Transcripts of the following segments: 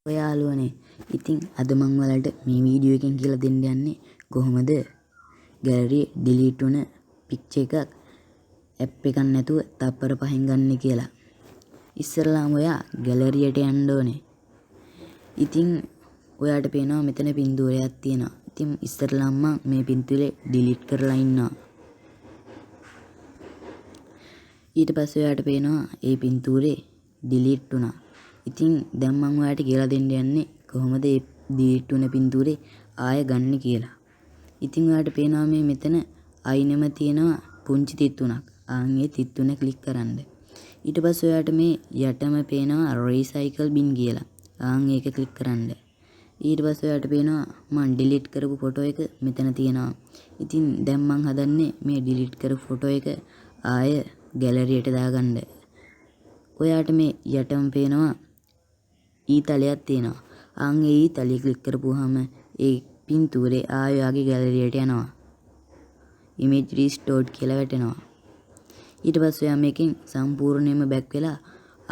ඔයාලුවනේ ඉතින් අද මං ඔයාලට මේ වීඩියෝ එකෙන් කියලා දෙන්න යන්නේ කොහොමද ගැලරි ඩිලීට් වුණ පික්චර් එකක් ඇප් එකක් නැතුව තප්පර 5න් ගන්න කියලා. ඉස්සරලාම ඔයා ගැලරියට යන්න ඕනේ. ඉතින් ඔයාට පේනවා මෙතන පින්තූරයක් තියෙනවා. ඉතින් ඉස්සරලාම මම මේ පින්තූරේ ඩිලීට් කරලා ඉන්නවා. ඊට පස්සේ ඔයාට පේනවා මේ පින්තූරේ ඩිලීට් වුණා. ඉතින් දැන් මම ඔයාලට කියලා දෙන්න යන්නේ කොහොමද මේ ඩිලීට් වුණ පින්තූරේ ආයෙ ගන්න කියලා. ඉතින් ඔයාලට පේනවා මේ මෙතන අයිනෙම තියෙනවා පුංචි තිත් තුනක්. ඒ තිත් තුන ක්ලික් කරන්න. ඊට පස්සේ ඔයාලට මේ යටම පේනවා රීසයිකල් බින් කියලා. ඒක ක්ලික් කරන්න. ඊට පස්සේ ඔයාලට පේනවා මම ඩිලීට් කරපු ෆොටෝ එක මෙතන තියෙනවා. ඉතින් දැන් මම හදන්නේ මේ ඩිලීට් කරපු ෆොටෝ එක ආයෙ ගැලරියට දාගන්න. ඔයාට මේ යටම පේනවා ඊතලයක් තියෙනවා. ඒ ඊතලය ක්ලික් කරපුවාම ඒ පින්තූරේ ආයෙ ඔයාගේ ගැලරියට යනවා. image restored කියලා වැටෙනවා. ඊට පස්සේ ඔයා මේකෙන් සම්පූර්ණයෙන්ම බැක් වෙලා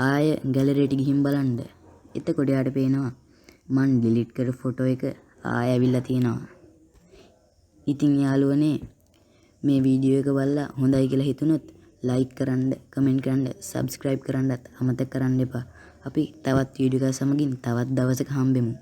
ආයෙ ගැලරියට ගිහින් බලන්න. එතකොට ඔයාට පේනවා මං ඩිලීට් කරපු ෆොටෝ එක ආයෙ ඇවිල්ලා තියෙනවා. ඉතින් යාළුවනේ මේ වීඩියෝ එක බලලා හොඳයි කියලා හිතුනොත් ලයික් කරන්න, කමෙන්ට් කරන්න, සබ්ස්ක්‍රයිබ් කරන්නත් අමතක කරන්න එපා. අපි තවත් වීඩියෝ එකක් සමගින් තවත් දවසක හම්බෙමු.